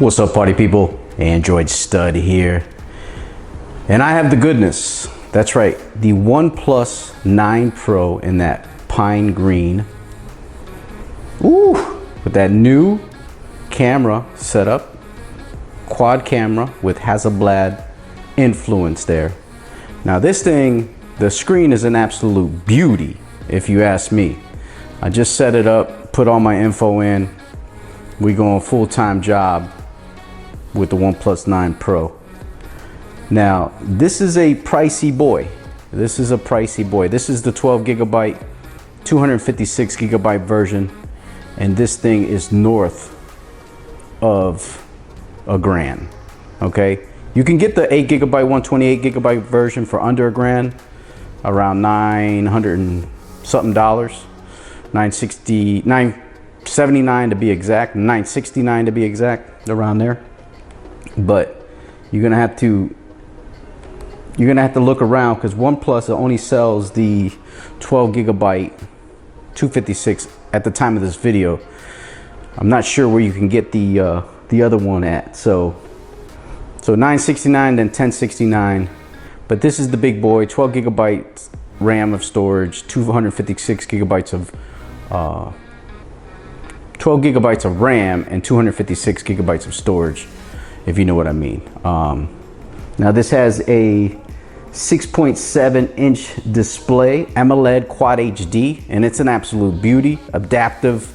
What's up, party people? Android Stud here, and I have the goodness. That's right, the OnePlus 9 Pro in that pine green. Ooh, with that new camera setup, quad camera with Hasselblad influence there. Now this thing, the screen is an absolute beauty, if you ask me. I just set it up, put all my info in. We going full-time job with the OnePlus 9 Pro. Now, this is a pricey boy. This is a pricey boy. This is the 12 gigabyte, 256 gigabyte version, and this thing is north of $1,000. Okay, you can get the 8 gigabyte, 128 gigabyte version for under $1,000, around $900 and something dollars, $979 to be exact, $969 to be exact, around there. But you're gonna have to look around, because OnePlus only sells the 12 gigabyte 256 at the time of this video. I'm not sure where you can get the other one at. So $969, then $1069. But this is the big boy, 12 gigabytes RAM of storage, 256 gigabytes of 12 gigabytes of RAM and 256 gigabytes of storage, if you know what I mean. Now this has a 6.7 inch display, AMOLED QHD, and it's an absolute beauty. Adaptive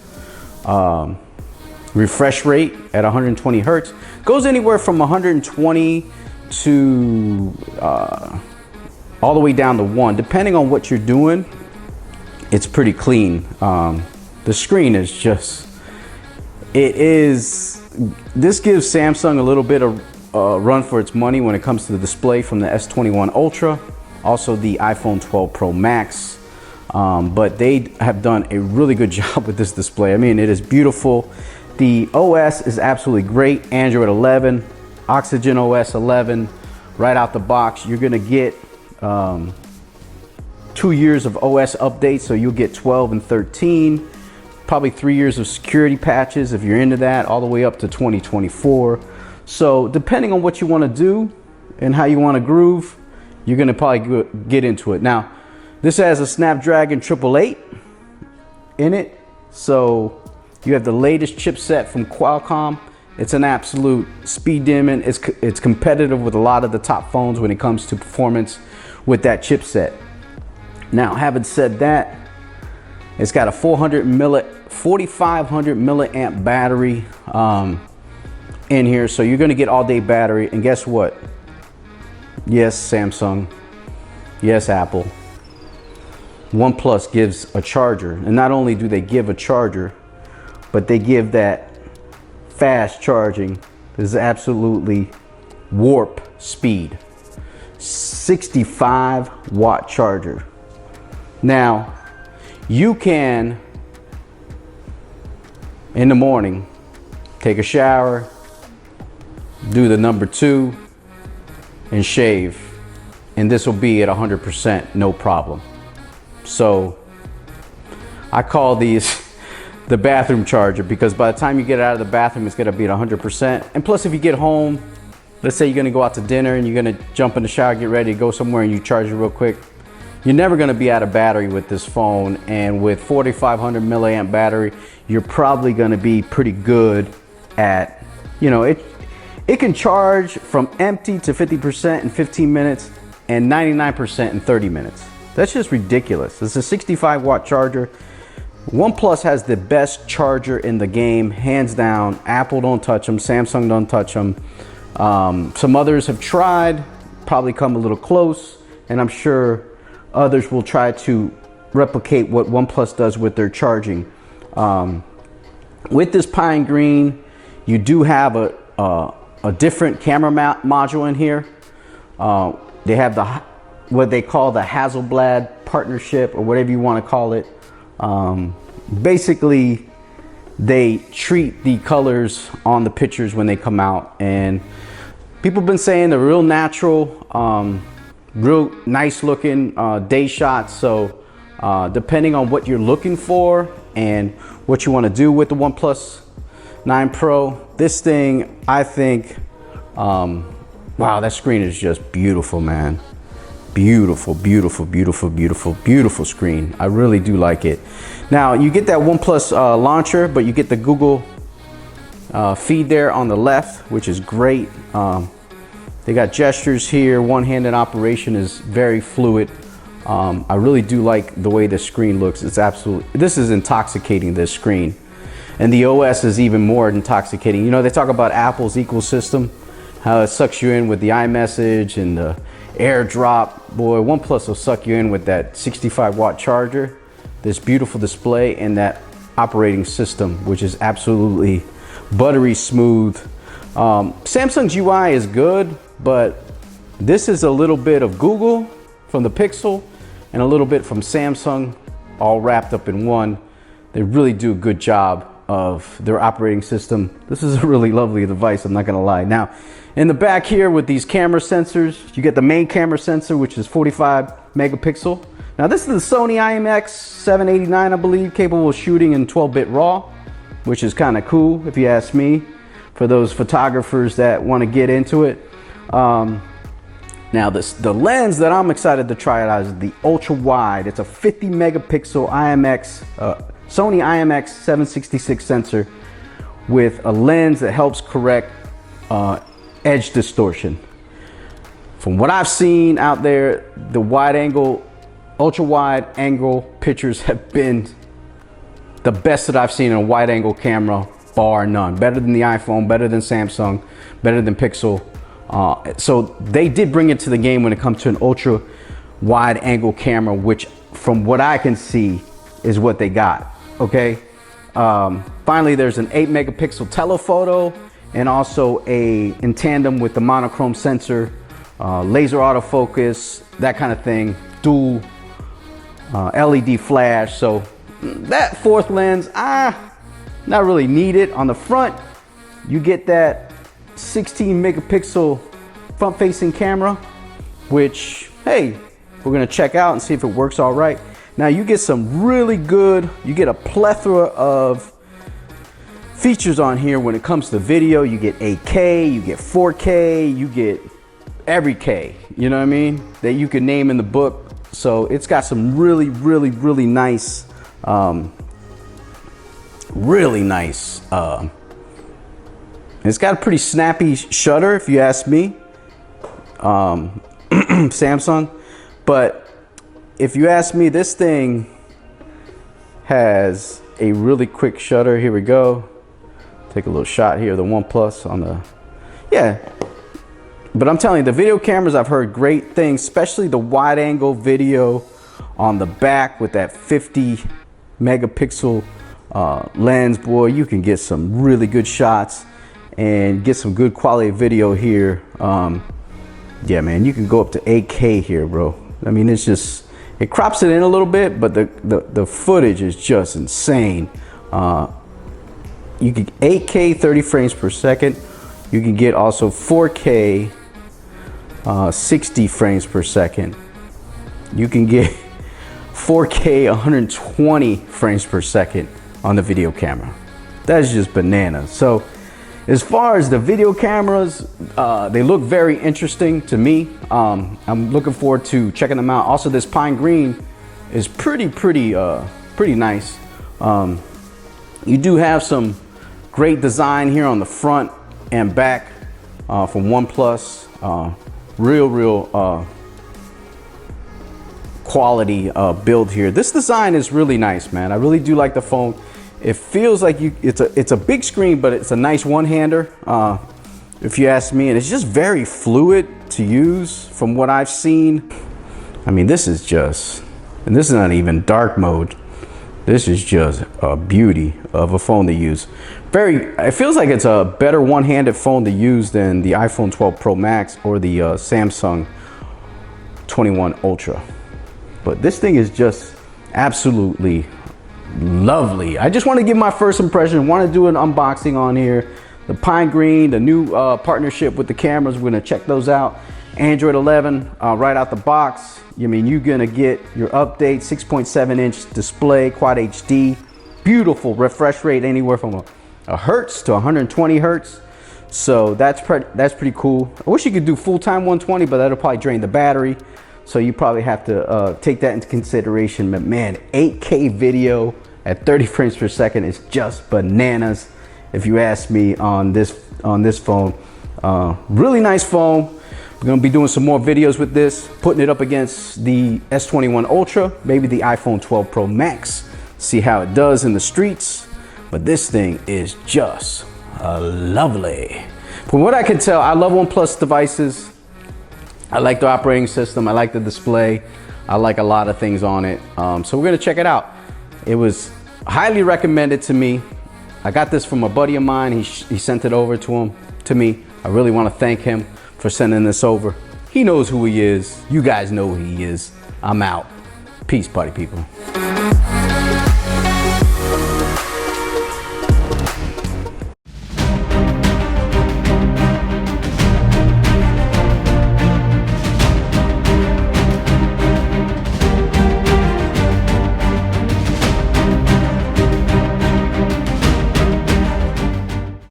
refresh rate at 120 hertz. Goes anywhere from 120 to all the way down to 1, depending on what you're doing. It's pretty clean. The screen is just, this gives Samsung a little bit of run for its money when it comes to the display from the S21 Ultra, also the iPhone 12 Pro Max. But they have done a really good job with this display. I mean, it is beautiful. The OS is absolutely great. Android 11, OxygenOS 11, right out the box. You're gonna get 2 years of OS updates, so you'll get 12 and 13. Probably 3 years of security patches if you're into that, all the way up to 2024. So depending on what you want to do and how you want to groove, you're going to probably get into it. Now, this has a Snapdragon 888 in it. So you have the latest chipset from Qualcomm. It's an absolute speed demon. It's competitive with a lot of the top phones when it comes to performance with that chipset. Now, having said that, it's got a 4,500 milliamp battery in here, so you're going to get all day battery. And guess what? Yes, Samsung. Yes, Apple. OnePlus gives a charger, and not only do they give a charger, but they give that fast charging. This is absolutely warp speed. 65 watt charger. Now, you can, in the morning, take a shower, do the number 2, and shave, and this will be at 100%, no problem. So I call these the bathroom charger, because by the time you get out of the bathroom, it's gonna be at 100%. And plus, if you get home, let's say you're gonna go out to dinner and you're gonna jump in the shower, get ready to go somewhere, and you charge it real quick, you're never going to be out of battery with this phone. And with 4,500 milliamp battery, you're probably going to be pretty good at, you know, it can charge from empty to 50% in 15 minutes and 99% in 30 minutes. That's just ridiculous. It's a 65 watt charger. OnePlus has the best charger in the game, hands down. Apple don't touch them. Samsung don't touch them. Some others have tried, probably come a little close, and I'm sure others will try to replicate what OnePlus does with their charging. With this pine green, you do have a different camera module in here. They have what they call the Hasselblad partnership, or whatever you want to call it. Basically, they treat the colors on the pictures when they come out, and people have been saying they're real natural. Real nice looking day shots. So depending on what you're looking for and what you want to do with the OnePlus 9 Pro. This thing, I think, wow, that screen is just beautiful, man. Beautiful, beautiful, beautiful, beautiful, beautiful screen. I really do like it. Now, you get that OnePlus launcher, but you get the Google feed there on the left, which is great. They got gestures here. One-handed operation is very fluid. I really do like the way the screen looks. It's absolutely, this is intoxicating, this screen. And the OS is even more intoxicating. You know, they talk about Apple's ecosystem, how it sucks you in with the iMessage and the AirDrop. Boy, OnePlus will suck you in with that 65-watt charger, this beautiful display, and that operating system, which is absolutely buttery smooth. Samsung's UI is good, but this is a little bit of Google from the Pixel and a little bit from Samsung, all wrapped up in one. They really do a good job of their operating system. This is a really lovely device, I'm not gonna lie. Now, in the back here with these camera sensors, you get the main camera sensor, which is 45 megapixel. Now this is the Sony IMX789, I believe, capable of shooting in 12-bit RAW, which is kind of cool if you ask me, for those photographers that want to get into it. Now the lens that I'm excited to try it out is the ultra wide. It's a 50 megapixel Sony IMX766 sensor with a lens that helps correct edge distortion. From what I've seen out there, the wide angle, ultra wide angle pictures have been the best that I've seen in a wide angle camera, bar none. Better than the iPhone, better than Samsung, better than Pixel. So they did bring it to the game when it comes to an ultra wide angle camera, which from what I can see is what they got. Okay. Finally, there's an 8 megapixel telephoto, and also in tandem with the monochrome sensor, laser autofocus, that kind of thing, dual LED flash. So that fourth lens, not really needed. On the front, you get that 16 megapixel front facing camera, which, hey, we're gonna check out and see if it works all right. Now you get some really good, you get a plethora of features on here when it comes to video. You get 8K, you get 4K, you get every K, you know what I mean, that you could name in the book. So it's got some really, really, really nice, it's got a pretty snappy shutter, if you ask me, Samsung. But if you ask me, this thing has a really quick shutter. Here we go. Take a little shot here, the OnePlus on the, yeah. But I'm telling you, the video cameras, I've heard great things, especially the wide angle video on the back with that 50 megapixel lens. Boy, you can get some really good shots and get some good quality video here. Yeah, man, you can go up to 8K here, bro. I mean, it's just, it crops it in a little bit, but the footage is just insane. You can 8K 30 frames per second. You can get also 4K 60 frames per second. You can get 4K 120 frames per second on the video camera. That's just bananas. So as far as the video cameras, they look very interesting to me. I'm looking forward to checking them out. Also, this pine green is pretty nice. You do have some great design here on the front and back from OnePlus. Real quality build here. This design is really nice, man. I really do like the phone. It feels like it's a big screen, but it's a nice one-hander, if you ask me, and it's just very fluid to use from what I've seen. I mean, this is just, and this is not even dark mode. This is just a beauty of a phone to use. It feels like it's a better one-handed phone to use than the iPhone 12 Pro Max or the Samsung 21 Ultra. But this thing is just absolutely lovely. I just want to give my first impression. Want to do an unboxing on here. The pine green, the new partnership with the cameras, we're going to check those out. Android 11 right out the box. I mean, you're going to get your update, 6.7-inch display, Quad HD, beautiful refresh rate, anywhere from hertz to 120 hertz. So that's pretty cool. I wish you could do full-time 120, but that'll probably drain the battery. So you probably have to take that into consideration. But man, 8K video at 30 frames per second is just bananas, if you ask me, on this phone. Really nice phone. We're gonna be doing some more videos with this, putting it up against the S21 Ultra, maybe the iPhone 12 Pro Max, see how it does in the streets. But this thing is just lovely. From what I can tell, I love OnePlus devices. I like the operating system, I like the display, I like a lot of things on it. So we're gonna check it out. It was highly recommended to me. I got this from a buddy of mine. He sent it over to me. I really want to thank him for sending this over. He knows who he is. You guys know who he is. I'm out. Peace, party people.